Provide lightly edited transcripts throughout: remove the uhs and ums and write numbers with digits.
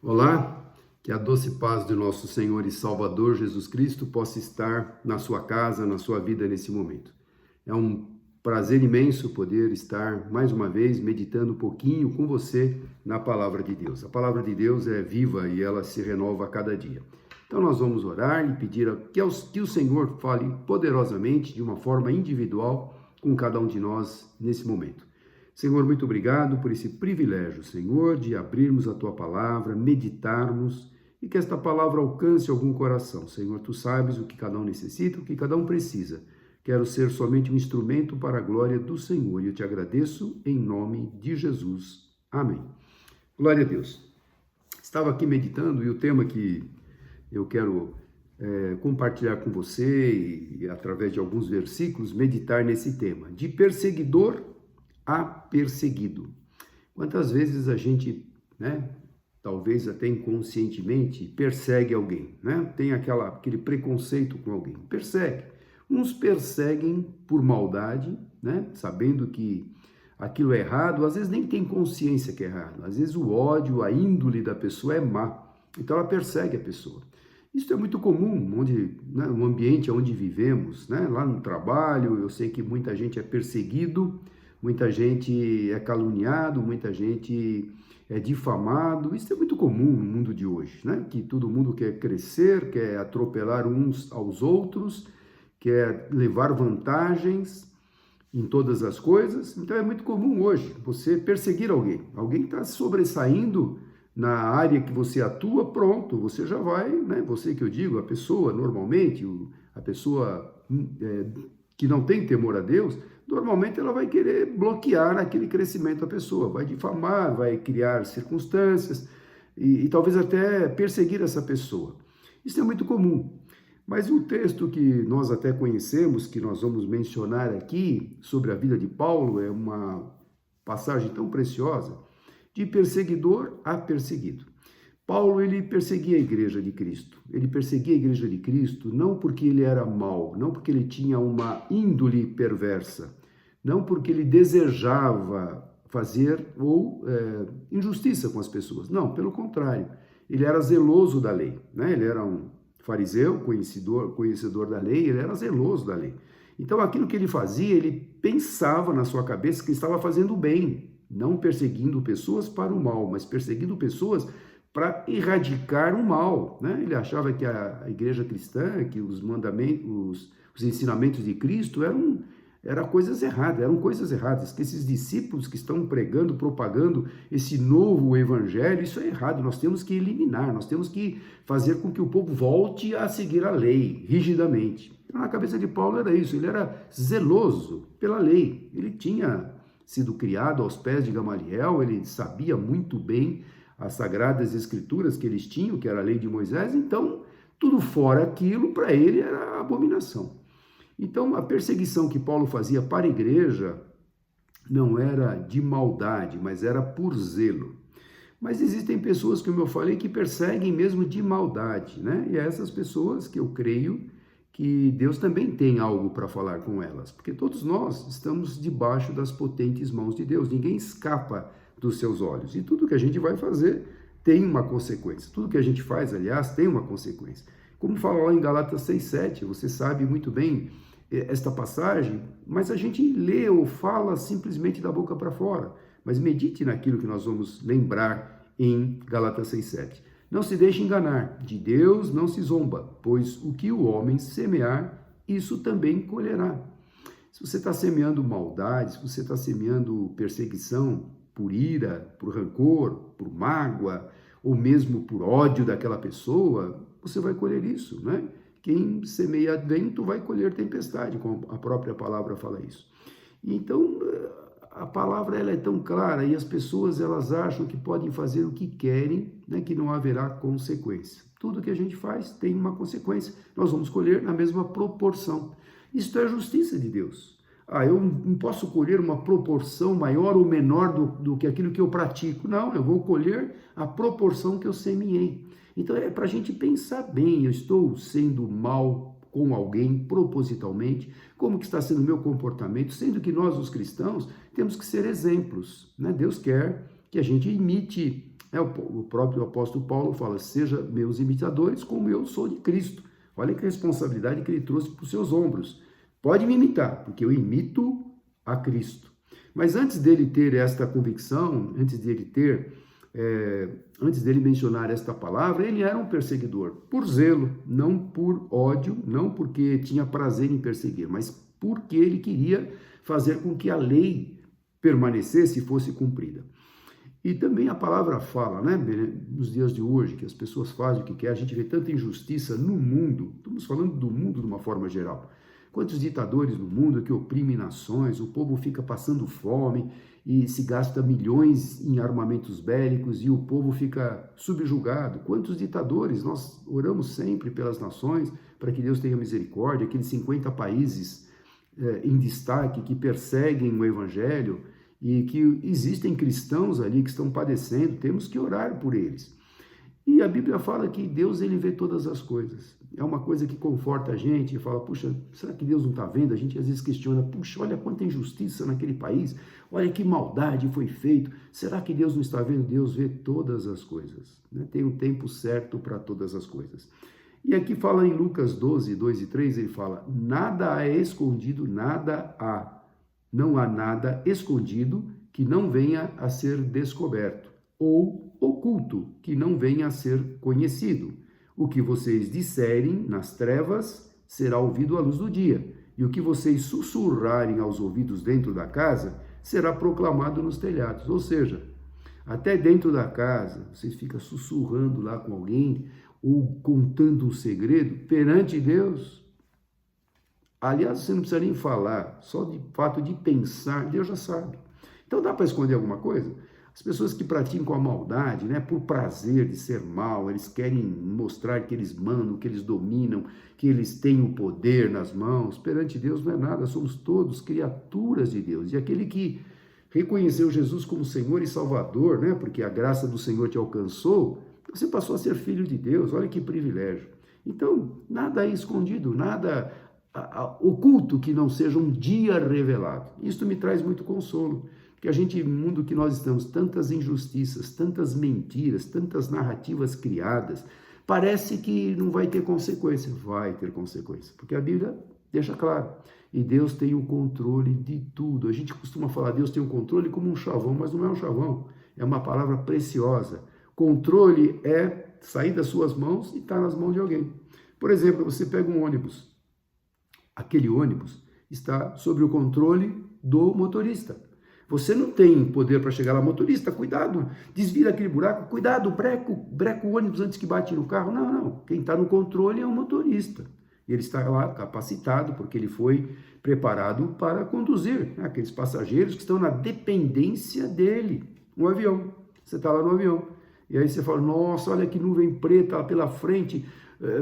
Olá, que a doce paz do nosso Senhor e Salvador Jesus Cristo possa estar na sua casa, na sua vida nesse momento. É um prazer imenso poder estar mais uma vez meditando um pouquinho com você na palavra de Deus. A palavra de Deus é viva e ela se renova a cada dia. Então nós vamos orar e pedir que o Senhor fale poderosamente, de uma forma individual, com cada um de nós nesse momento. Senhor, muito obrigado por esse privilégio, Senhor, de abrirmos a Tua palavra, meditarmos e que esta palavra alcance algum coração. Senhor, Tu sabes o que cada um necessita, o que cada um precisa. Quero ser somente um instrumento para a glória do Senhor e eu te agradeço em nome de Jesus. Amém. Glória a Deus. Estava aqui meditando e o tema que eu quero compartilhar com você e através de alguns versículos, meditar nesse tema, de perseguidor a perseguido. Quantas vezes a gente, talvez até inconscientemente, persegue alguém, Tem aquele preconceito com alguém, persegue. Uns perseguem por maldade, Sabendo que aquilo é errado, às vezes nem tem consciência que é errado, às vezes o ódio, a índole da pessoa é má, então ela persegue a pessoa. Isso é muito comum, no ambiente onde vivemos, lá no trabalho, eu sei que muita gente é perseguido, muita gente é caluniado, muita gente é difamado. Isso é muito comum no mundo de hoje, Que todo mundo quer crescer, quer atropelar uns aos outros, quer levar vantagens em todas as coisas. Então é muito comum hoje você perseguir alguém. Alguém está sobressaindo na área que você atua, pronto, você já vai, Você que eu digo, a pessoa normalmente, a pessoa que não tem temor a Deus, normalmente ela vai querer bloquear aquele crescimento da pessoa, vai difamar, vai criar circunstâncias e talvez até perseguir essa pessoa. Isso é muito comum. Mas o texto que nós até conhecemos, que nós vamos mencionar aqui, sobre a vida de Paulo, é uma passagem tão preciosa, de perseguidor a perseguido. Paulo, ele perseguia a igreja de Cristo. Ele perseguia a igreja de Cristo não porque ele era mau, não porque ele tinha uma índole perversa, não porque ele desejava fazer injustiça com as pessoas. Não, pelo contrário. Ele era zeloso da lei, Ele era um fariseu, conhecedor da lei, ele era zeloso da lei. Então, aquilo que ele fazia, ele pensava na sua cabeça que estava fazendo bem, não perseguindo pessoas para o mal, mas perseguindo pessoas para erradicar o mal, Ele achava que a igreja cristã, que os mandamentos, os ensinamentos de Cristo eram coisas erradas, que esses discípulos que estão pregando, propagando esse novo evangelho, isso é errado, nós temos que eliminar, nós temos que fazer com que o povo volte a seguir a lei, rigidamente. Então, na cabeça de Paulo era isso, ele era zeloso pela lei, ele tinha sido criado aos pés de Gamaliel, ele sabia muito bem as sagradas escrituras que eles tinham, que era a lei de Moisés, então tudo fora aquilo para ele era abominação. Então a perseguição que Paulo fazia para a igreja não era de maldade, mas era por zelo. Mas existem pessoas, como eu falei, que perseguem mesmo de maldade, E é essas pessoas que eu creio que Deus também tem algo para falar com elas, porque todos nós estamos debaixo das potentes mãos de Deus, ninguém escapa dos seus olhos, e tudo que a gente vai fazer tem uma consequência, tudo que a gente faz, aliás, tem uma consequência. Como fala lá em Gálatas 6:7, você sabe muito bem esta passagem, mas a gente lê ou fala simplesmente da boca para fora, mas medite naquilo que nós vamos lembrar em Gálatas 6:7. Não se deixe enganar, de Deus não se zomba, pois o que o homem semear, isso também colherá. Se você está semeando maldade, se você está semeando perseguição por ira, por rancor, por mágoa, ou mesmo por ódio daquela pessoa, você vai colher isso, Quem semeia vento vai colher tempestade, como a própria palavra fala isso. Então, a palavra ela é tão clara e as pessoas elas acham que podem fazer o que querem, que não haverá consequência. Tudo que a gente faz tem uma consequência. Nós vamos colher na mesma proporção. Isto é a justiça de Deus. Eu não posso colher uma proporção maior ou menor do que aquilo que eu pratico. Não, eu vou colher a proporção que eu semeei. Então é para a gente pensar bem, eu estou sendo mal com alguém propositalmente, como que está sendo o meu comportamento, sendo que nós, os cristãos, temos que ser exemplos, Deus quer que a gente imite O próprio apóstolo Paulo fala, seja meus imitadores como eu sou de Cristo. Olha que responsabilidade que ele trouxe para os seus ombros. Pode me imitar, porque eu imito a Cristo. Mas antes dele ter esta convicção, antes dele mencionar esta palavra, ele era um perseguidor, por zelo, não por ódio, não porque tinha prazer em perseguir, mas porque ele queria fazer com que a lei permanecesse e fosse cumprida. E também a palavra fala, né, nos dias de hoje, que as pessoas fazem o que querem, a gente vê tanta injustiça no mundo, estamos falando do mundo de uma forma geral. Quantos ditadores no mundo que oprimem nações, o povo fica passando fome e se gasta milhões em armamentos bélicos e o povo fica subjugado. Quantos ditadores, nós oramos sempre pelas nações para que Deus tenha misericórdia, aqueles 50 países em destaque que perseguem o evangelho e que existem cristãos ali que estão padecendo, temos que orar por eles. E a Bíblia fala que Deus, ele vê todas as coisas. É uma coisa que conforta a gente e fala, puxa, será que Deus não está vendo? A gente às vezes questiona, puxa, olha quanta injustiça naquele país, olha que maldade foi feito. Será que Deus não está vendo? Deus vê todas as coisas, né? Tem um tempo certo para todas as coisas. E aqui fala em Lucas 12, 2 e 3, ele fala, nada é escondido, não há nada escondido que não venha a ser descoberto, ou oculto, que não venha a ser conhecido. O que vocês disserem nas trevas será ouvido à luz do dia, e o que vocês sussurrarem aos ouvidos dentro da casa será proclamado nos telhados. Ou seja, até dentro da casa, vocês ficam sussurrando lá com alguém, ou contando um segredo perante Deus. Aliás, você não precisa nem falar, só de fato de pensar, Deus já sabe. Então dá para esconder alguma coisa? As pessoas que praticam a maldade, né, por prazer de ser mal, eles querem mostrar que eles mandam, que eles dominam, que eles têm o poder nas mãos. Perante Deus não é nada, somos todos criaturas de Deus. E aquele que reconheceu Jesus como Senhor e Salvador, né, porque a graça do Senhor te alcançou, você passou a ser filho de Deus, olha que privilégio. Então, nada é escondido, nada oculto que não seja um dia revelado. Isso me traz muito consolo. Porque a gente, no mundo que nós estamos, tantas injustiças, tantas mentiras, tantas narrativas criadas, parece que não vai ter consequência. Vai ter consequência, porque a Bíblia deixa claro. E Deus tem o controle de tudo. A gente costuma falar, Deus tem o controle como um chavão, mas não é um chavão. É uma palavra preciosa. Controle é sair das suas mãos e estar nas mãos de alguém. Por exemplo, você pega um ônibus. Aquele ônibus está sob o controle do motorista. Você não tem poder para chegar lá, motorista, cuidado, desvira aquele buraco, cuidado, breca o ônibus antes que bate no carro. Não, não. Quem está no controle é o motorista. Ele está lá capacitado, porque ele foi preparado para conduzir, né, aqueles passageiros que estão na dependência dele. Um avião. Você está lá no avião. E aí você fala, nossa, olha que nuvem preta pela frente.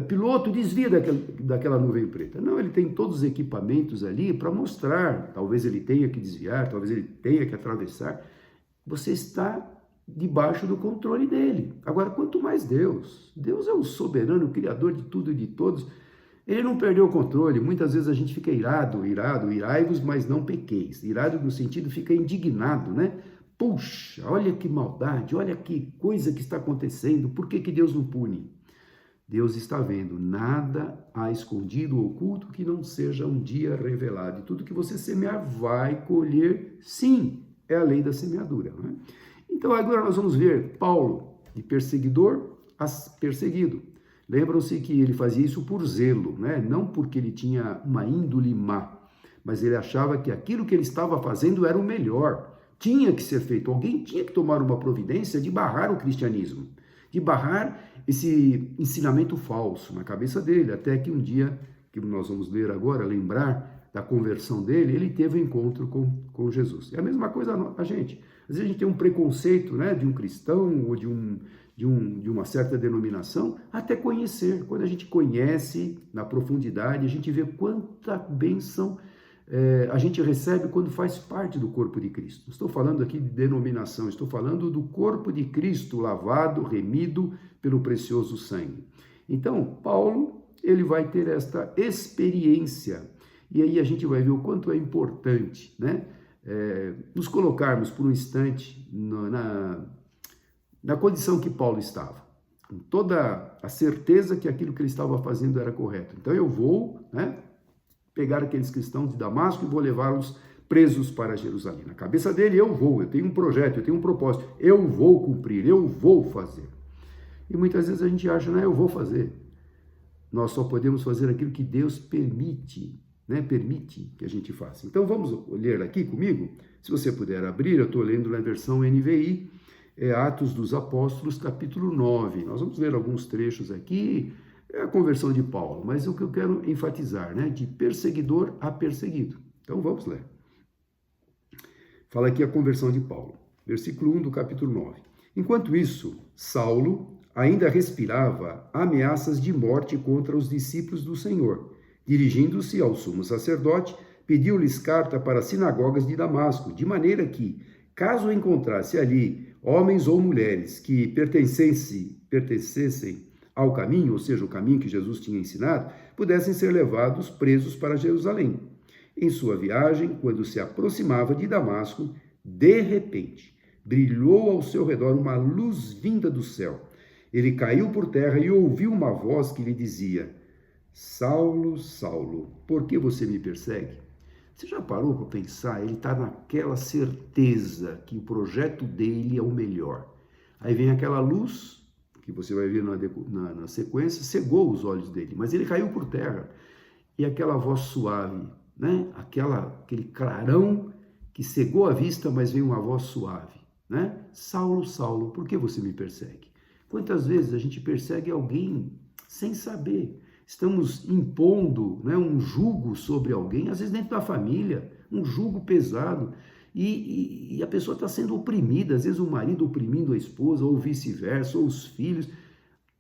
Piloto, desvia daquela nuvem preta. Não, ele tem todos os equipamentos ali para mostrar. Talvez ele tenha que desviar, talvez ele tenha que atravessar. Você está debaixo do controle dele. Agora, quanto mais Deus. Deus é o soberano, o criador de tudo e de todos. Ele não perdeu o controle. Muitas vezes a gente fica irai-vos, mas não pequeis. Irado no sentido, fica indignado, né? Puxa, olha que maldade, olha que coisa que está acontecendo. Por que Deus não pune? Deus está vendo, nada há escondido ou oculto que não seja um dia revelado. E tudo que você semear vai colher, sim, é a lei da semeadura. Né? Então agora nós vamos ver Paulo, de perseguidor a perseguido. Lembram-se que ele fazia isso por zelo, né? Não porque ele tinha uma índole má, mas ele achava que aquilo que ele estava fazendo era o melhor. Tinha que ser feito, alguém tinha que tomar uma providência de barrar o cristianismo, de barrar esse ensinamento falso na cabeça dele, até que um dia, que nós vamos ler agora, lembrar da conversão dele, ele teve um encontro com Jesus. É a mesma coisa a gente. Às vezes a gente tem um preconceito, né, de um cristão ou de uma certa denominação, até conhecer. Quando a gente conhece na profundidade, a gente vê quanta bênção a gente recebe quando faz parte do corpo de Cristo. Não estou falando aqui de denominação, estou falando do corpo de Cristo lavado, remido pelo precioso sangue. Então, Paulo, ele vai ter esta experiência, e aí a gente vai ver o quanto é importante, né? Nos colocarmos por um instante na condição que Paulo estava, com toda a certeza que aquilo que ele estava fazendo era correto. Então eu vou, pegar aqueles cristãos de Damasco e vou levá-los presos para Jerusalém. Na cabeça dele, eu tenho um projeto, eu tenho um propósito, eu vou cumprir, eu vou fazer. E muitas vezes a gente acha, eu vou fazer. Nós só podemos fazer aquilo que Deus permite, permite que a gente faça. Então vamos ler aqui comigo, se você puder abrir, eu estou lendo na versão NVI, Atos dos Apóstolos, capítulo 9. Nós vamos ler alguns trechos aqui, é a conversão de Paulo, mas o que eu quero enfatizar, de perseguidor a perseguido. Então vamos ler. Fala aqui a conversão de Paulo, versículo 1 do capítulo 9. Enquanto isso, Saulo ainda respirava ameaças de morte contra os discípulos do Senhor. Dirigindo-se ao sumo sacerdote, pediu-lhes carta para as sinagogas de Damasco, de maneira que, caso encontrasse ali homens ou mulheres que pertencessem ao caminho, ou seja, o caminho que Jesus tinha ensinado, pudessem ser levados presos para Jerusalém. Em sua viagem, quando se aproximava de Damasco, de repente, brilhou ao seu redor uma luz vinda do céu. Ele caiu por terra e ouviu uma voz que lhe dizia: Saulo, Saulo, por que você me persegue? Você já parou para pensar? Ele está naquela certeza que o projeto dele é o melhor. Aí vem aquela luz, que você vai ver na sequência, cegou os olhos dele, mas ele caiu por terra. E aquela voz suave, aquele clarão que cegou a vista, mas veio uma voz suave, Saulo, Saulo, por que você me persegue? Quantas vezes a gente persegue alguém sem saber? Estamos impondo um jugo sobre alguém, às vezes dentro da família, um jugo pesado, e a pessoa está sendo oprimida, às vezes o marido oprimindo a esposa, ou vice-versa, ou os filhos.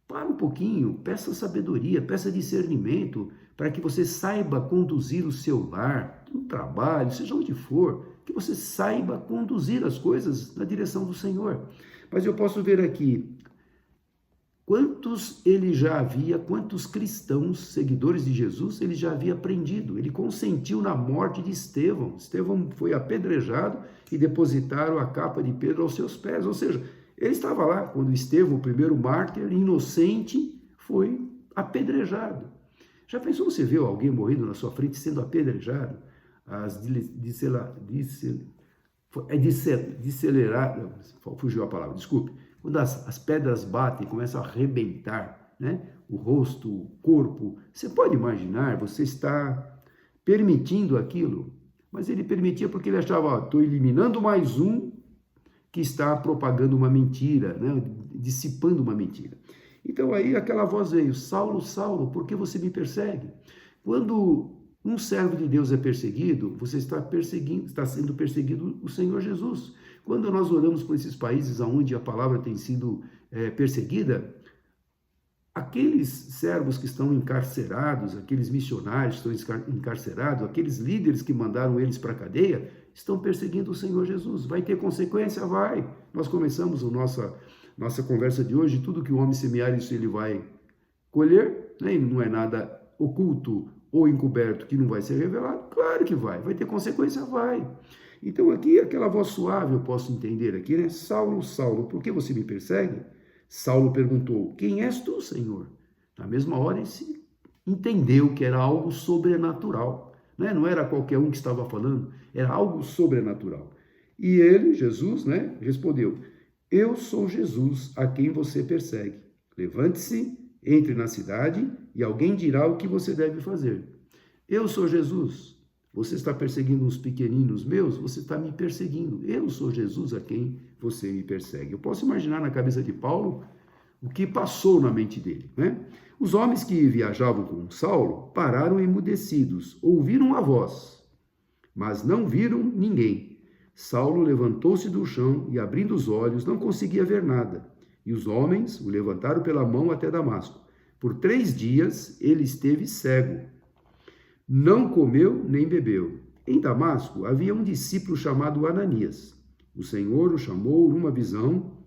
Para um pouquinho, peça sabedoria, peça discernimento, para que você saiba conduzir o seu lar, no trabalho, seja onde for, que você saiba conduzir as coisas na direção do Senhor. Mas eu posso ver aqui, quantos cristãos, seguidores de Jesus, ele já havia prendido. Ele consentiu na morte de Estevão. Estevão foi apedrejado e depositaram a capa de Pedro aos seus pés. Ou seja, ele estava lá quando Estevão, o primeiro mártir, inocente, foi apedrejado. Já pensou você ver alguém morrendo na sua frente sendo apedrejado? Fugiu a palavra, desculpe. Quando as pedras batem, começam a arrebentar, o rosto, o corpo. Você pode imaginar, você está permitindo aquilo, mas ele permitia porque ele achava, estou eliminando mais um que está propagando uma mentira, dissipando uma mentira. Então aí aquela voz veio: Saulo, Saulo, por que você me persegue? Quando um servo de Deus é perseguido, você está sendo perseguido o Senhor Jesus. Quando nós olhamos para esses países onde a palavra tem sido perseguida, aqueles servos que estão encarcerados, aqueles missionários que estão encarcerados, aqueles líderes que mandaram eles para a cadeia, estão perseguindo o Senhor Jesus. Vai ter consequência? Vai. Nós começamos a nossa conversa de hoje, tudo que o homem semear, isso ele vai colher, não é nada oculto ou encoberto que não vai ser revelado. Claro que vai. Vai ter consequência? Vai. Então aqui, aquela voz suave, eu posso entender aqui, Saulo, Saulo, por que você me persegue? Saulo perguntou: quem és tu, Senhor? Na mesma hora, ele se entendeu que era algo sobrenatural. Não era qualquer um que estava falando, era algo sobrenatural. E ele, Jesus, respondeu: eu sou Jesus a quem você persegue. Levante-se, entre na cidade e alguém dirá o que você deve fazer. Eu sou Jesus. Você está perseguindo uns pequeninos meus, você está me perseguindo. Eu sou Jesus a quem você me persegue. Eu posso imaginar na cabeça de Paulo o que passou na mente dele. Os homens que viajavam com Saulo pararam emudecidos, ouviram a voz, mas não viram ninguém. Saulo levantou-se do chão e, abrindo os olhos, não conseguia ver nada. E os homens o levantaram pela mão até Damasco. Por 3 dias ele esteve cego. Não comeu nem bebeu. Em Damasco havia um discípulo chamado Ananias. O Senhor o chamou numa visão.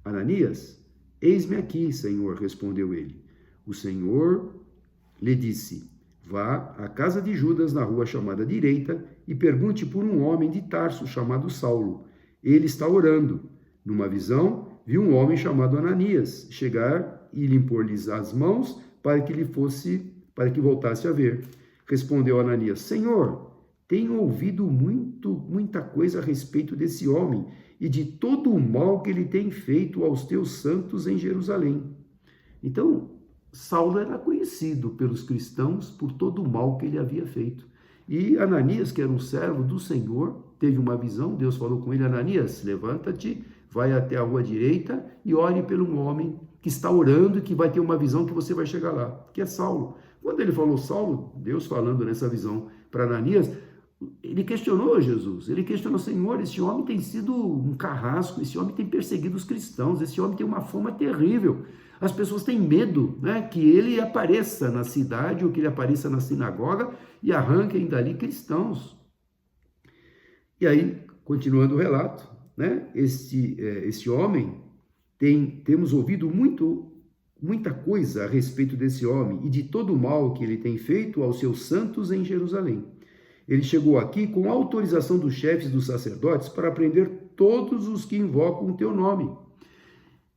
Ananias, eis-me aqui, Senhor, respondeu ele. O Senhor lhe disse: vá à casa de Judas, na rua chamada Direita, e pergunte por um homem de Tarso chamado Saulo. Ele está orando. Numa visão, viu um homem chamado Ananias chegar e lhe impor-lhes as mãos para que voltasse a ver. Respondeu Ananias: Senhor, tenho ouvido muita coisa a respeito desse homem e de todo o mal que ele tem feito aos teus santos em Jerusalém. Então, Saulo era conhecido pelos cristãos por todo o mal que ele havia feito. E Ananias, que era um servo do Senhor, teve uma visão. Deus falou com ele: Ananias, levanta-te, vai até a rua direita e ore pelo homem que está orando e que vai ter uma visão que você vai chegar lá, que é Saulo. Quando ele falou Saulo, Deus falando nessa visão para Ananias, ele questionou Jesus, ele questionou: Senhor, esse homem tem sido um carrasco, esse homem tem perseguido os cristãos, esse homem tem uma fama terrível. As pessoas têm medo, né, que ele apareça na cidade ou que ele apareça na sinagoga e arranquem dali cristãos. E aí, continuando o relato, né, esse homem, temos ouvido muita coisa a respeito desse homem e de todo o mal que ele tem feito aos seus santos em Jerusalém. Ele chegou aqui com autorização dos chefes dos sacerdotes para prender todos os que invocam o teu nome.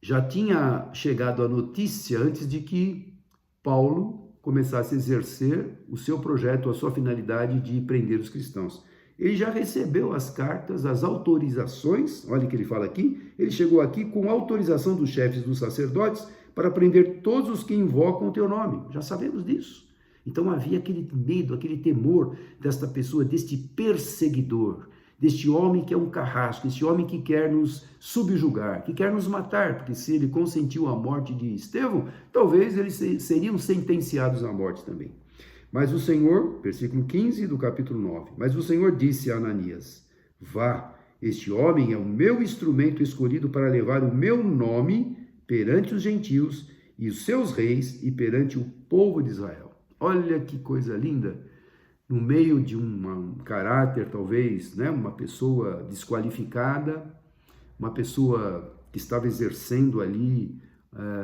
Já tinha chegado a notícia antes de que Paulo começasse a exercer o seu projeto, a sua finalidade de prender os cristãos. Ele já recebeu as cartas, as autorizações, olha o que ele fala aqui, ele chegou aqui com autorização dos chefes dos sacerdotes para prender todos os que invocam o teu nome. Já sabemos disso. Então havia aquele medo, aquele temor desta pessoa, deste perseguidor, deste homem que é um carrasco, esse homem que quer nos subjugar, que quer nos matar, porque se ele consentiu a morte de Estevão, talvez eles seriam sentenciados à morte também. Mas o Senhor, versículo 15 do capítulo 9, mas o Senhor disse a Ananias: vá, este homem é o meu instrumento escolhido para levar o meu nome perante os gentios e os seus reis e perante o povo de Israel. Olha que coisa linda! No meio de um caráter, talvez, né, uma pessoa desqualificada, uma pessoa que estava exercendo ali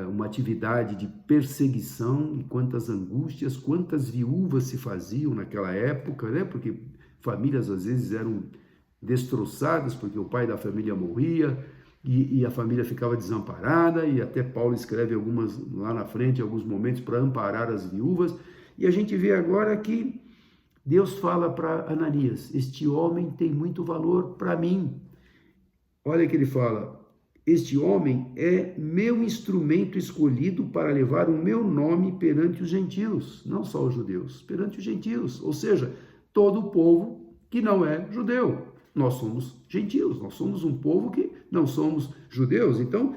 uma atividade de perseguição, e quantas angústias, quantas viúvas se faziam naquela época, né, porque famílias às vezes eram destroçadas, porque o pai da família morria, e a família ficava desamparada, e até Paulo escreve algumas lá na frente, alguns momentos, para amparar as viúvas, e a gente vê agora que Deus fala para Ananias: este homem tem muito valor para mim. Olha que ele fala: este homem é meu instrumento escolhido para levar o meu nome perante os gentios, não só os judeus, perante os gentios, ou seja, todo o povo que não é judeu. Nós somos gentios, nós somos um povo que não somos judeus. Então,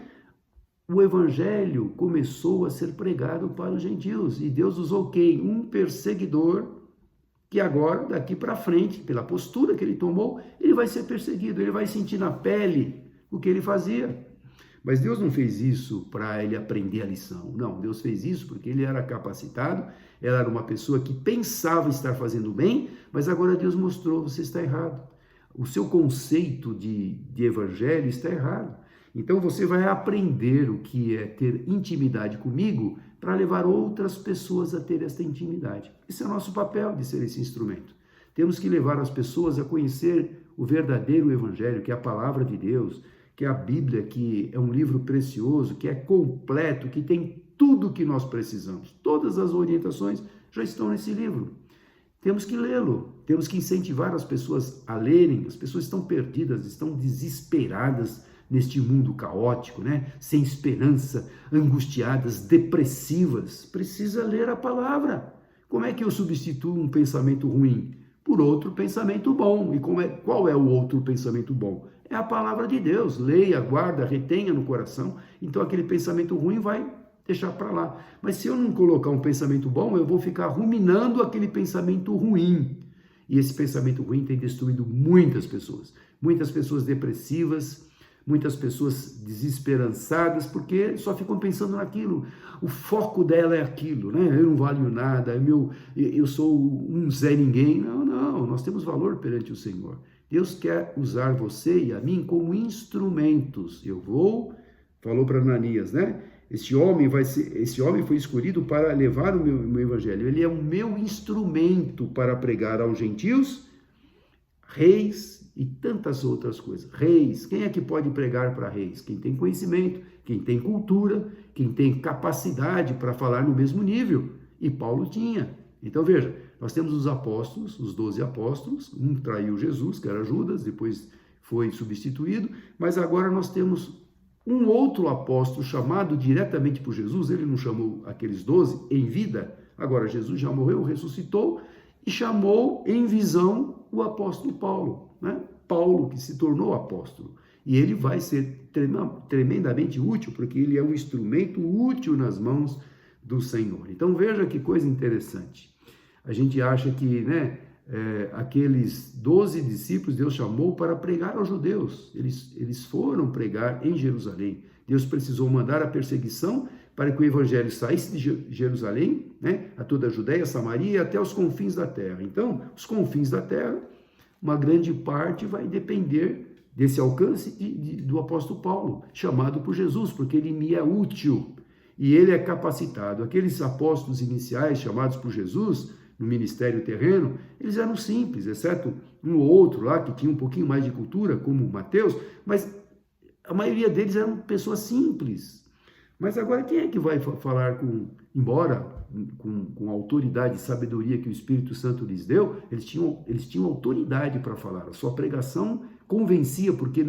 o evangelho começou a ser pregado para os gentios, e Deus usou quem? Um perseguidor, que agora, daqui para frente, pela postura que ele tomou, ele vai ser perseguido, ele vai sentir na pele o que ele fazia. Mas Deus não fez isso para ele aprender a lição. Não, Deus fez isso porque ele era capacitado, ela era uma pessoa que pensava estar fazendo bem, mas agora Deus mostrou: você está errado. O seu conceito de evangelho está errado. Então você vai aprender o que é ter intimidade comigo para levar outras pessoas a ter esta intimidade. Esse é o nosso papel de ser esse instrumento. Temos que levar as pessoas a conhecer o verdadeiro evangelho, que é a palavra de Deus, que é a Bíblia, que é um livro precioso, que é completo, que tem tudo o que nós precisamos. Todas as orientações já estão nesse livro. Temos que lê-lo, temos que incentivar as pessoas a lerem. As pessoas estão perdidas, estão desesperadas neste mundo caótico, né? Sem esperança, angustiadas, depressivas. Precisa ler a palavra. Como é que eu substituo um pensamento ruim por outro pensamento bom? E qual é o outro pensamento bom? É a palavra de Deus. Leia, guarda, retenha no coração. Então aquele pensamento ruim vai deixar para lá. Mas se eu não colocar um pensamento bom, eu vou ficar ruminando aquele pensamento ruim. E esse pensamento ruim tem destruído muitas pessoas depressivas, muitas pessoas desesperançadas, porque só ficam pensando naquilo. O foco dela é aquilo, né? Eu não valho nada, eu sou um Zé Ninguém. Não, nós temos valor perante o Senhor. Deus quer usar você e a mim como instrumentos. Falou para Ananias, né? Esse homem foi escolhido para levar o meu evangelho. Ele é o meu instrumento para pregar aos gentios, reis e tantas outras coisas. Reis, quem é que pode pregar para reis? Quem tem conhecimento, quem tem cultura, quem tem capacidade para falar no mesmo nível. E Paulo tinha. Então veja, nós temos os apóstolos, os 12 apóstolos, um traiu Jesus, que era Judas, depois foi substituído, mas agora nós temos um outro apóstolo chamado diretamente por Jesus, ele não chamou aqueles 12 em vida, agora Jesus já morreu, ressuscitou, e chamou em visão o apóstolo Paulo, né? Paulo que se tornou apóstolo. E ele vai ser tremendamente útil, porque ele é um instrumento útil nas mãos do Senhor. Então veja que coisa interessante. A gente acha que, aqueles 12 discípulos Deus chamou para pregar aos judeus. Eles foram pregar em Jerusalém. Deus precisou mandar a perseguição para que o evangelho saísse de Jerusalém, a toda a Judéia, Samaria e até os confins da terra. Então, os confins da terra, uma grande parte vai depender desse alcance do apóstolo Paulo, chamado por Jesus, porque ele me é útil e ele é capacitado. Aqueles apóstolos iniciais chamados por Jesus no ministério terreno, eles eram simples, exceto um ou outro lá que tinha um pouquinho mais de cultura, como Mateus, mas a maioria deles eram pessoas simples. Mas agora quem é que vai falar embora com a autoridade e sabedoria que o Espírito Santo lhes deu, eles tinham autoridade para falar. A sua pregação convencia, porque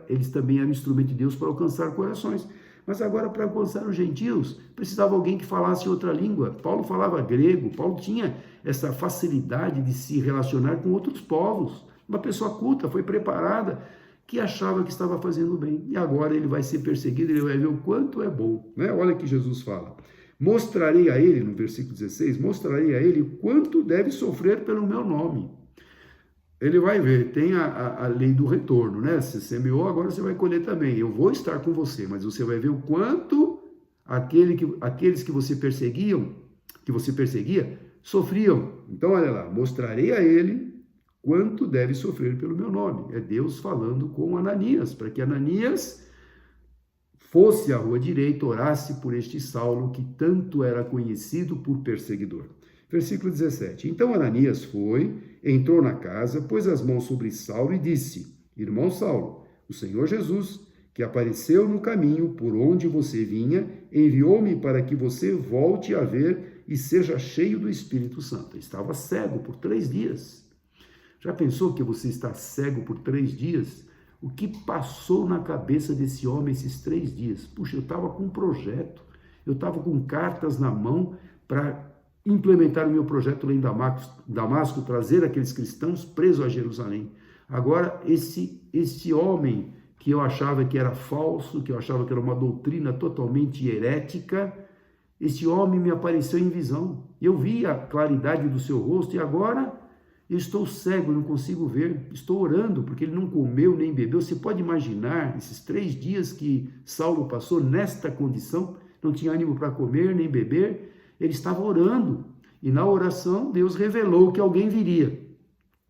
eles também eram instrumento de Deus para alcançar corações. Mas agora, para alcançar os gentios, precisava alguém que falasse outra língua. Paulo falava grego, Paulo tinha essa facilidade de se relacionar com outros povos. Uma pessoa culta, foi preparada, que achava que estava fazendo bem. E agora ele vai ser perseguido, ele vai ver o quanto é bom. Olha o que Jesus fala. Mostrarei a ele, no versículo 16, mostrarei a ele quanto deve sofrer pelo meu nome. Ele vai ver, tem a lei do retorno, Você semeou, agora você vai colher também. Eu vou estar com você, mas você vai ver o quanto aqueles que você perseguia, sofriam. Então, olha lá, mostrarei a ele quanto deve sofrer pelo meu nome. É Deus falando com Ananias, para que Ananias fosse à rua direita, orasse por este Saulo, que tanto era conhecido por perseguidor. Versículo 17. Então Ananias foi, entrou na casa, pôs as mãos sobre Saulo e disse: Irmão Saulo, o Senhor Jesus, que apareceu no caminho por onde você vinha, enviou-me para que você volte a ver e seja cheio do Espírito Santo. Ele estava cego por 3 dias. Já pensou que você está cego por 3 dias? O que passou na cabeça desse homem esses 3 dias? Puxa, eu estava com um projeto, eu estava com cartas na mão para implementar o meu projeto lá em Damasco, trazer aqueles cristãos presos a Jerusalém. Agora, esse homem que eu achava que era falso, que eu achava que era uma doutrina totalmente herética, esse homem me apareceu em visão. Eu vi a claridade do seu rosto e agora eu estou cego, não consigo ver. Estou orando porque ele não comeu nem bebeu. Você pode imaginar esses 3 dias que Saulo passou nesta condição, não tinha ânimo para comer nem beber. Ele estava orando, e na oração Deus revelou que alguém viria.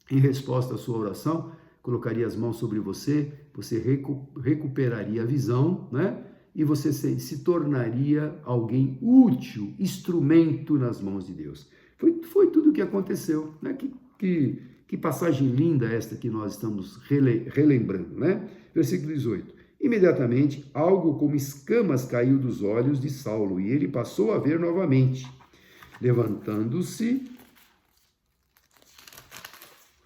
Em resposta à sua oração, colocaria as mãos sobre você, você recuperaria a visão, E você se tornaria alguém útil, instrumento nas mãos de Deus. Foi tudo o que aconteceu, Que passagem linda esta que nós estamos relembrando, Versículo 18. Imediatamente, algo como escamas caiu dos olhos de Saulo, e ele passou a ver novamente. Levantando-se,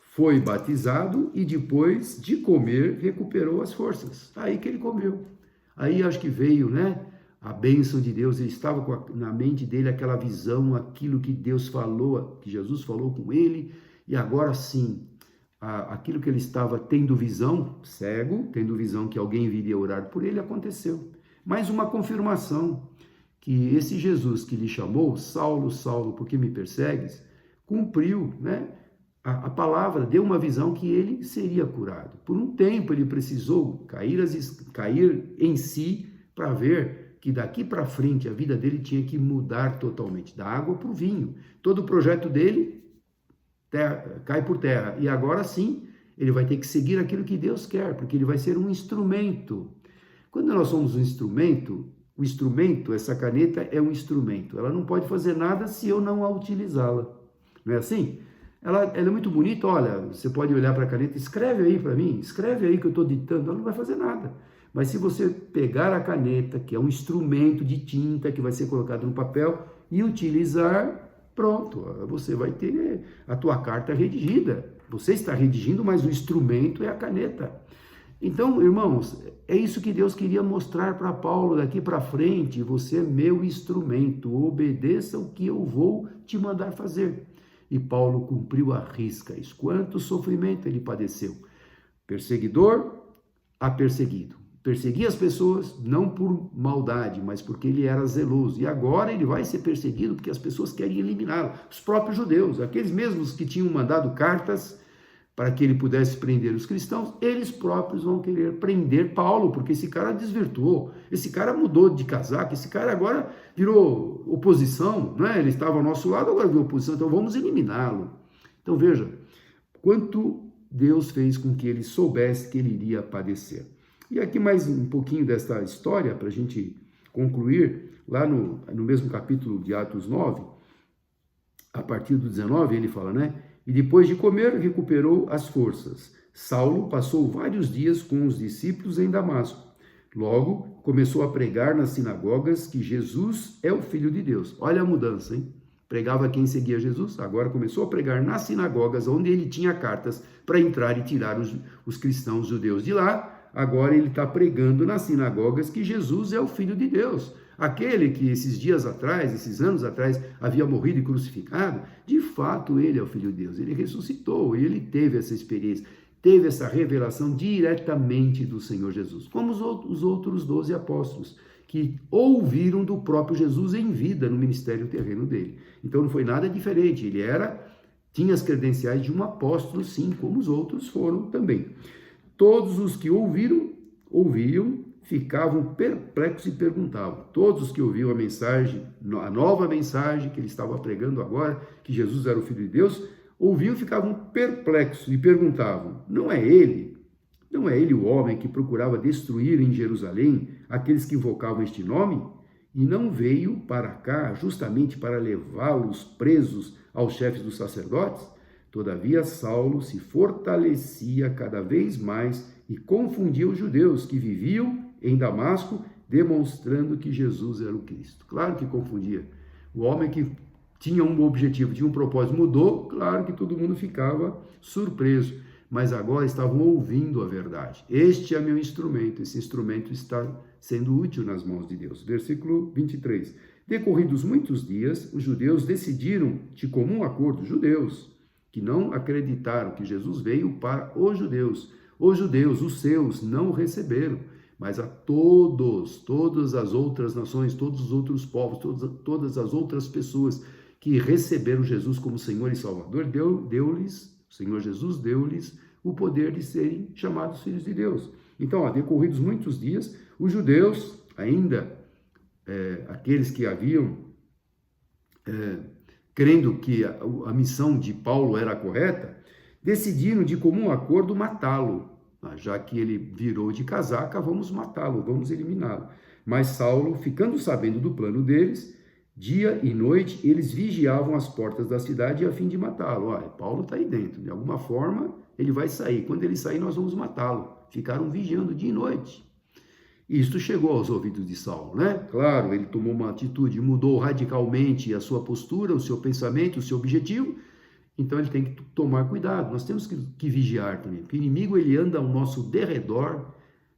foi batizado e depois de comer, recuperou as forças. Aí que ele comeu. Aí acho que veio, a bênção de Deus. Ele estava na mente dele aquela visão, aquilo que Deus falou, que Jesus falou com ele, e agora sim, aquilo que ele estava tendo visão, cego, tendo visão que alguém viria orar por ele, aconteceu. Mais uma confirmação que esse Jesus que lhe chamou, Saulo, Saulo, por que me persegues, cumpriu, a palavra, deu uma visão que ele seria curado. Por um tempo ele precisou cair em si para ver que daqui para frente a vida dele tinha que mudar totalmente, da água para o vinho. Todo o projeto dele cai por terra. E agora sim, ele vai ter que seguir aquilo que Deus quer, porque ele vai ser um instrumento. Quando nós somos um instrumento, o instrumento, essa caneta é um instrumento. Ela não pode fazer nada se eu não a utilizá-la. Não é assim? ela é muito bonita, olha, você pode olhar para a caneta, escreve aí para mim, escreve aí que eu estou ditando, ela não vai fazer nada. Mas se você pegar a caneta, que é um instrumento de tinta que vai ser colocado no papel, e utilizar, pronto, você vai ter a tua carta redigida. Você está redigindo, mas o instrumento é a caneta. Então, irmãos, é isso que Deus queria mostrar para Paulo daqui para frente. Você é meu instrumento, obedeça o que eu vou te mandar fazer. E Paulo cumpriu à risca isso. Quanto sofrimento ele padeceu. Perseguidor a perseguido. Perseguia as pessoas não por maldade, mas porque ele era zeloso. E agora ele vai ser perseguido porque as pessoas querem eliminá-lo. Os próprios judeus, aqueles mesmos que tinham mandado cartas para que ele pudesse prender os cristãos, eles próprios vão querer prender Paulo, porque esse cara desvirtuou, esse cara mudou de casaco, esse cara agora virou oposição, não é? Ele estava ao nosso lado, agora virou oposição, então vamos eliminá-lo. Então veja, quanto Deus fez com que ele soubesse que ele iria padecer. E aqui mais um pouquinho desta história, para a gente concluir, lá no mesmo capítulo de Atos 9, a partir do 19, ele fala, né? E depois de comer, recuperou as forças. Saulo passou vários dias com os discípulos em Damasco. Logo, começou a pregar nas sinagogas que Jesus é o Filho de Deus. Olha a mudança, hein? Pregava quem seguia Jesus, agora começou a pregar nas sinagogas, onde ele tinha cartas para entrar e tirar os cristãos judeus de lá. Agora ele está pregando nas sinagogas que Jesus é o Filho de Deus. Aquele que esses dias atrás, esses anos atrás, havia morrido e crucificado, de fato ele é o Filho de Deus. Ele ressuscitou e ele teve essa experiência, teve essa revelação diretamente do Senhor Jesus. Como os outros 12 apóstolos, que ouviram do próprio Jesus em vida no ministério terreno dele. Então não foi nada diferente, ele tinha as credenciais de um apóstolo, sim, como os outros foram também. Todos os que ouviam, ficavam perplexos e perguntavam. Todos os que ouviam a mensagem, a nova mensagem que ele estava pregando agora, que Jesus era o Filho de Deus, ouviam e ficavam perplexos e perguntavam, não é ele o homem que procurava destruir em Jerusalém aqueles que invocavam este nome? E não veio para cá justamente para levá-los presos aos chefes dos sacerdotes? Todavia, Saulo se fortalecia cada vez mais e confundia os judeus que viviam em Damasco, demonstrando que Jesus era o Cristo. Claro que confundia. O homem que tinha um objetivo, tinha um propósito, mudou, claro que todo mundo ficava surpreso. Mas agora estavam ouvindo a verdade. Este é meu instrumento, esse instrumento está sendo útil nas mãos de Deus. Versículo 23. Decorridos muitos dias, os judeus decidiram, de comum acordo, judeus, que não acreditaram que Jesus veio para os judeus. Os judeus, os seus, não o receberam, mas a todas as outras nações, todos os outros povos, todas as outras pessoas que receberam Jesus como Senhor e Salvador, o Senhor Jesus deu-lhes o poder de serem chamados filhos de Deus. Então, decorridos muitos dias, os judeus, ainda aqueles que haviam crendo que a missão de Paulo era correta, decidiram de comum acordo matá-lo. Já que ele virou de casaca, vamos matá-lo, vamos eliminá-lo. Mas Saulo, ficando sabendo do plano deles, dia e noite, eles vigiavam as portas da cidade a fim de matá-lo. Olha, Paulo está aí dentro, de alguma forma ele vai sair. Quando ele sair, nós vamos matá-lo. Ficaram vigiando dia e noite. Isto chegou aos ouvidos de Saulo, né? Claro, ele tomou uma atitude, mudou radicalmente a sua postura, o seu pensamento, o seu objetivo. Então ele tem que tomar cuidado. Nós temos que vigiar também, porque o inimigo ele anda ao nosso derredor,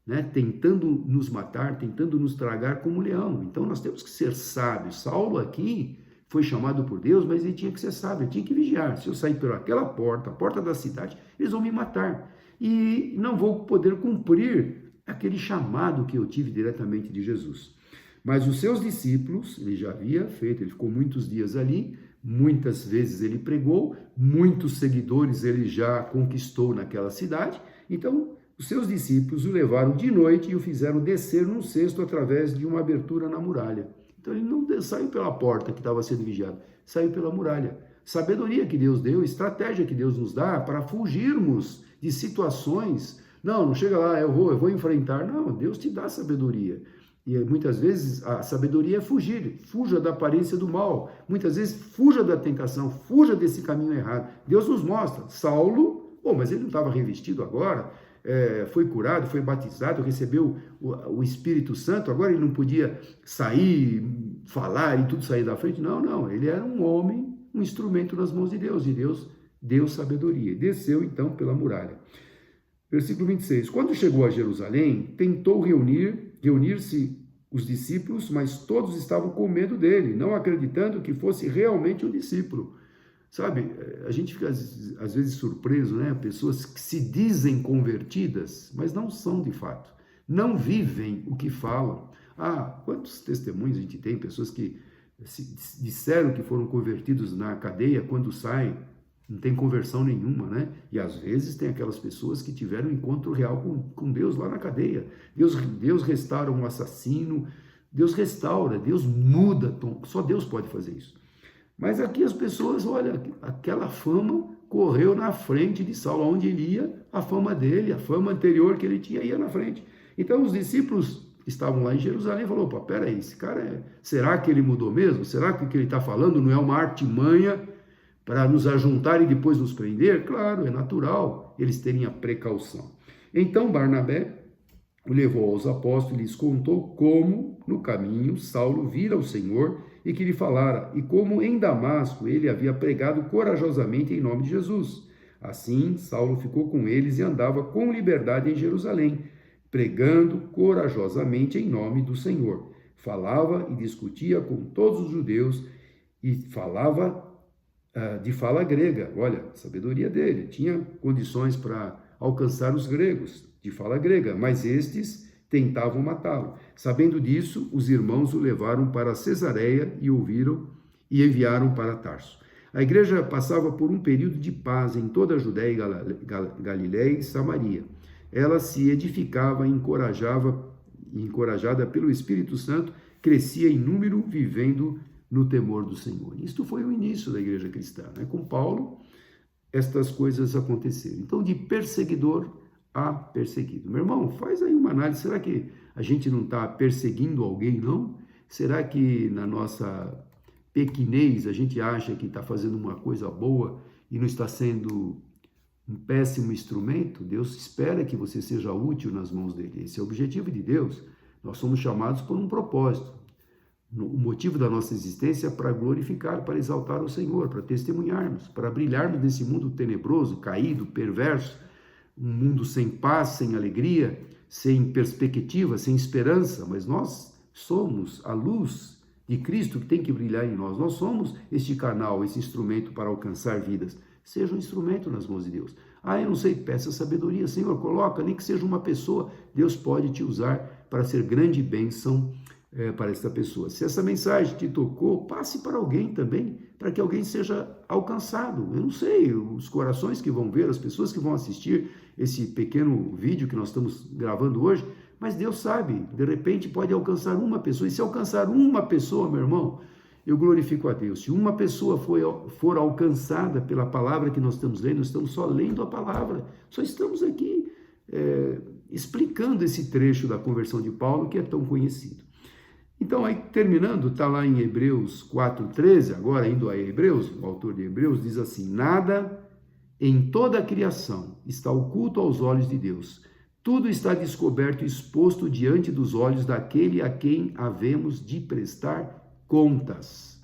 né, tentando nos matar, tentando nos tragar como leão. Então nós temos que ser sábios. Saulo aqui foi chamado por Deus, mas ele tinha que ser sábio, ele tinha que vigiar. Se eu sair por aquela porta, a porta da cidade, eles vão me matar. E não vou poder cumprir aquele chamado que eu tive diretamente de Jesus. Mas os seus discípulos, ele já havia feito, ele ficou muitos dias ali, muitas vezes ele pregou, muitos seguidores ele já conquistou naquela cidade. Então, os seus discípulos o levaram de noite e o fizeram descer num cesto através de uma abertura na muralha. Então, ele não saiu pela porta que estava sendo vigiado, saiu pela muralha. Sabedoria que Deus deu, estratégia que Deus nos dá para fugirmos de situações. Não chega lá, eu vou enfrentar. Não, Deus te dá sabedoria. E muitas vezes a sabedoria é fugir, fuja da aparência do mal. Muitas vezes fuja da tentação, fuja desse caminho errado. Deus nos mostra. Saulo, mas ele não estava revestido agora, foi curado, foi batizado, recebeu o Espírito Santo, agora ele não podia sair, falar e tudo sair da frente. Não, ele era um homem, um instrumento nas mãos de Deus, e Deus deu sabedoria. Desceu então pela muralha. Versículo 26. Quando chegou a Jerusalém, tentou reunir-se os discípulos, mas todos estavam com medo dele, não acreditando que fosse realmente um discípulo. Sabe, a gente fica às vezes surpreso, né? Pessoas que se dizem convertidas, mas não são de fato. Não vivem o que falam. Quantos testemunhos a gente tem? Pessoas que disseram que foram convertidos na cadeia, quando saem, não tem conversão nenhuma, né? E às vezes tem aquelas pessoas que tiveram um encontro real com Deus lá na cadeia. Deus restaura um assassino, Deus restaura, Deus muda, só Deus pode fazer isso. Mas aqui as pessoas, olha, aquela fama correu na frente de Saulo, onde ele ia, a fama dele, a fama anterior que ele tinha, ia na frente. Então os discípulos estavam lá em Jerusalém e falaram, peraí, esse cara, será que ele mudou mesmo? Será que o que ele está falando não é uma artimanha para nos ajuntar e depois nos prender? Claro, é natural eles terem a precaução. Então Barnabé o levou aos apóstolos e lhes contou como, no caminho, Saulo vira o Senhor e que lhe falara, e como em Damasco ele havia pregado corajosamente em nome de Jesus. Assim, Saulo ficou com eles e andava com liberdade em Jerusalém, pregando corajosamente em nome do Senhor. Falava e discutia com todos os judeus e falava de fala grega. Olha, a sabedoria dele, tinha condições para alcançar os gregos de fala grega, mas estes tentavam matá-lo. Sabendo disso, os irmãos o levaram para Cesareia e ouviram e enviaram para Tarso. A igreja passava por um período de paz em toda a Judéia, Galiléia e Samaria. Ela se edificava e encorajada pelo Espírito Santo, crescia em número, vivendo no temor do Senhor. Isto foi o início da igreja cristã, né? Com Paulo, estas coisas aconteceram. Então, de perseguidor a perseguido. Meu irmão, faz aí uma análise. Será que a gente não está perseguindo alguém, não? Será que na nossa pequenez a gente acha que está fazendo uma coisa boa e não está sendo um péssimo instrumento? Deus espera que você seja útil nas mãos dele. Esse é o objetivo de Deus. Nós somos chamados por um propósito. O motivo da nossa existência é para glorificar, para exaltar o Senhor, para testemunharmos, para brilharmos nesse mundo tenebroso, caído, perverso, um mundo sem paz, sem alegria, sem perspectiva, sem esperança, mas nós somos a luz de Cristo que tem que brilhar em nós. Nós somos este canal, esse instrumento para alcançar vidas. Seja um instrumento nas mãos de Deus. Eu não sei, peça sabedoria. Senhor, coloca, nem que seja uma pessoa, Deus pode te usar para ser grande bênção para esta pessoa. Se essa mensagem te tocou, passe para alguém também, para que alguém seja alcançado. Eu não sei, os corações que vão ver, as pessoas que vão assistir esse pequeno vídeo que nós estamos gravando hoje, mas Deus sabe, de repente pode alcançar uma pessoa, e se alcançar uma pessoa, meu irmão, eu glorifico a Deus. Se uma pessoa for alcançada pela palavra que nós estamos lendo, nós estamos só lendo a palavra, só estamos aqui explicando esse trecho da conversão de Paulo, que é tão conhecido. Então, aí terminando, está lá em Hebreus 4,13, agora indo a Hebreus, o autor de Hebreus diz assim, nada em toda a criação está oculto aos olhos de Deus. Tudo está descoberto e exposto diante dos olhos daquele a quem havemos de prestar contas.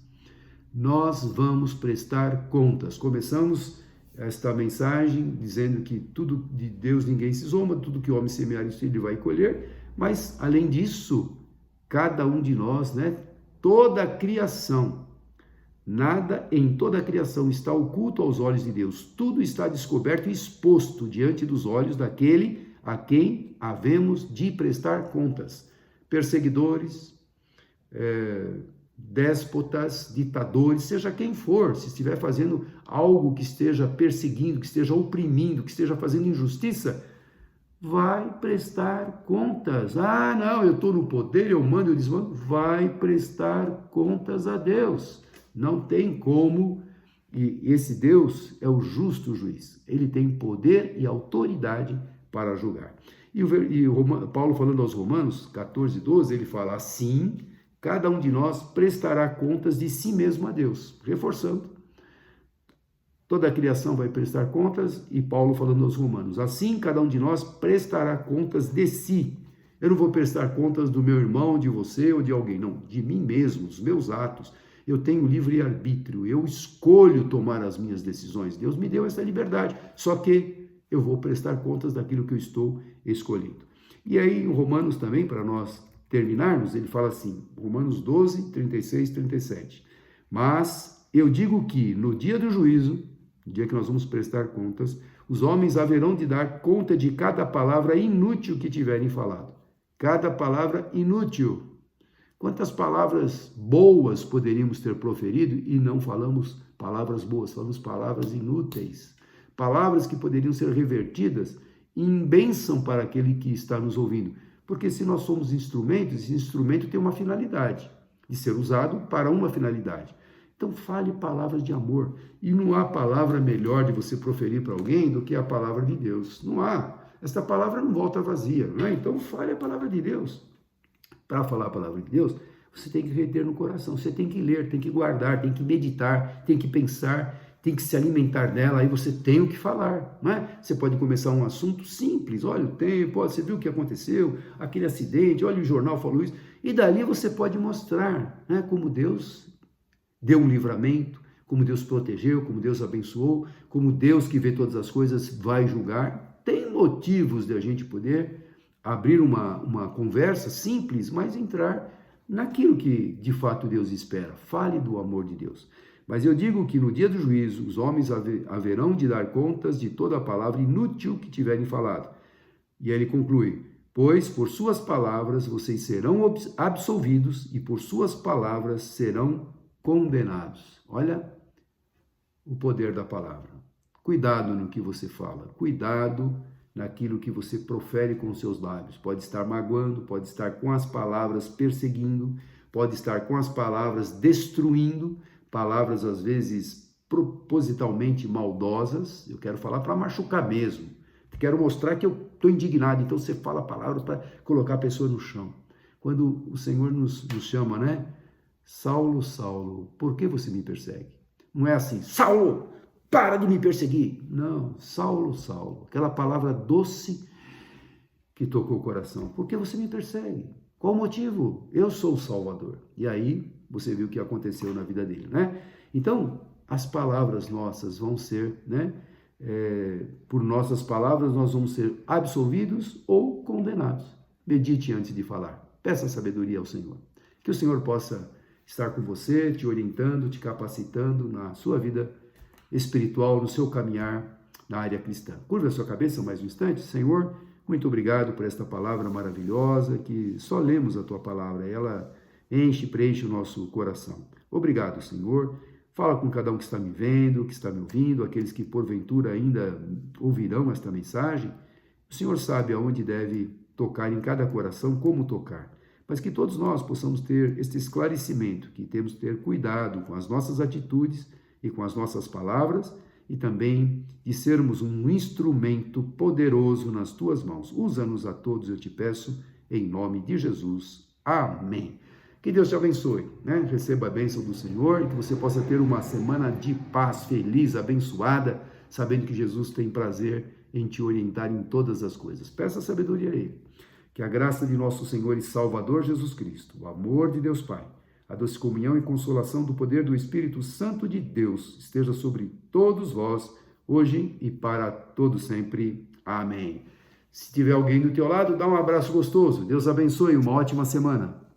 Nós vamos prestar contas. Começamos esta mensagem dizendo que tudo de Deus ninguém se zomba, tudo que o homem semear isso ele vai colher, mas além disso, cada um de nós, né? Toda a criação, nada em toda a criação está oculto aos olhos de Deus. Tudo está descoberto e exposto diante dos olhos daquele a quem havemos de prestar contas. Perseguidores, déspotas, ditadores, seja quem for, se estiver fazendo algo que esteja perseguindo, que esteja oprimindo, que esteja fazendo injustiça, vai prestar contas. Não, eu estou no poder, eu mando, eu desmando. Vai prestar contas a Deus. Não tem como. E esse Deus é o justo juiz. Ele tem poder e autoridade para julgar. Paulo falando aos Romanos 14, 12, ele fala assim, cada um de nós prestará contas de si mesmo a Deus, reforçando. Toda a criação vai prestar contas, e Paulo falando aos Romanos, assim cada um de nós prestará contas de si. Eu não vou prestar contas do meu irmão, de você ou de alguém, não, de mim mesmo, os meus atos. Eu tenho livre-arbítrio, eu escolho tomar as minhas decisões. Deus me deu essa liberdade, só que eu vou prestar contas daquilo que eu estou escolhendo. E aí, em Romanos também, para nós terminarmos, ele fala assim, Romanos 12, 36, 37. Mas eu digo que no dia do juízo, no dia que nós vamos prestar contas, os homens haverão de dar conta de cada palavra inútil que tiverem falado. Cada palavra inútil. Quantas palavras boas poderíamos ter proferido e não falamos palavras boas, falamos palavras inúteis. Palavras que poderiam ser revertidas em bênção para aquele que está nos ouvindo. Porque se nós somos instrumentos, esse instrumento tem uma finalidade, de ser usado para uma finalidade. Então fale palavras de amor. E não há palavra melhor de você proferir para alguém do que a palavra de Deus. Não há. Esta palavra não volta vazia, não é? Então fale a palavra de Deus. Para falar a palavra de Deus, você tem que reter no coração, você tem que ler, tem que guardar, tem que meditar, tem que pensar, tem que se alimentar dela, aí você tem o que falar, não é? Você pode começar um assunto simples, olha o tempo, olha, você viu o que aconteceu, aquele acidente, olha o jornal falou isso, e dali você pode mostrar, né, como Deus deu um livramento, como Deus protegeu, como Deus abençoou, como Deus que vê todas as coisas vai julgar. Tem motivos de a gente poder abrir uma conversa simples, mas entrar naquilo que de fato Deus espera. Fale do amor de Deus. Mas eu digo que no dia do juízo, os homens haverão de dar contas de toda a palavra inútil que tiverem falado. E aí ele conclui, pois por suas palavras vocês serão absolvidos e por suas palavras serão condenados. Olha o poder da palavra. Cuidado no que você fala, cuidado naquilo que você profere com os seus lábios. Pode estar magoando, pode estar com as palavras perseguindo, pode estar com as palavras destruindo, palavras às vezes propositalmente maldosas. Eu quero falar para machucar mesmo. Quero mostrar que eu estou indignado. Então você fala a palavra para colocar a pessoa no chão. Quando o Senhor nos chama, né? Saulo, Saulo, por que você me persegue? Não é assim, Saulo, para de me perseguir. Não, Saulo, Saulo, aquela palavra doce que tocou o coração. Por que você me persegue? Qual o motivo? Eu sou o Salvador. E aí você viu o que aconteceu na vida dele, né? Então, as palavras nossas vão ser, né? Por nossas palavras nós vamos ser absolvidos ou condenados. Medite antes de falar. Peça sabedoria ao Senhor. Que o Senhor possa estar com você, te orientando, te capacitando na sua vida espiritual, no seu caminhar na área cristã. Curva a sua cabeça mais um instante. Senhor, muito obrigado por esta palavra maravilhosa, que só lemos a tua palavra, ela enche e preenche o nosso coração. Obrigado, Senhor. Fala com cada um que está me vendo, que está me ouvindo, aqueles que porventura ainda ouvirão esta mensagem. O Senhor sabe aonde deve tocar em cada coração, como tocar. Mas que todos nós possamos ter este esclarecimento, que temos que ter cuidado com as nossas atitudes e com as nossas palavras, e também de sermos um instrumento poderoso nas tuas mãos. Usa-nos a todos, eu te peço, em nome de Jesus. Amém. Que Deus te abençoe, né? Receba a bênção do Senhor e que você possa ter uma semana de paz, feliz, abençoada, sabendo que Jesus tem prazer em te orientar em todas as coisas. Peça sabedoria a Ele. Que a graça de nosso Senhor e Salvador Jesus Cristo, o amor de Deus Pai, a doce comunhão e consolação do poder do Espírito Santo de Deus esteja sobre todos vós, hoje e para todo sempre. Amém. Se tiver alguém do teu lado, dá um abraço gostoso. Deus abençoe, uma ótima semana.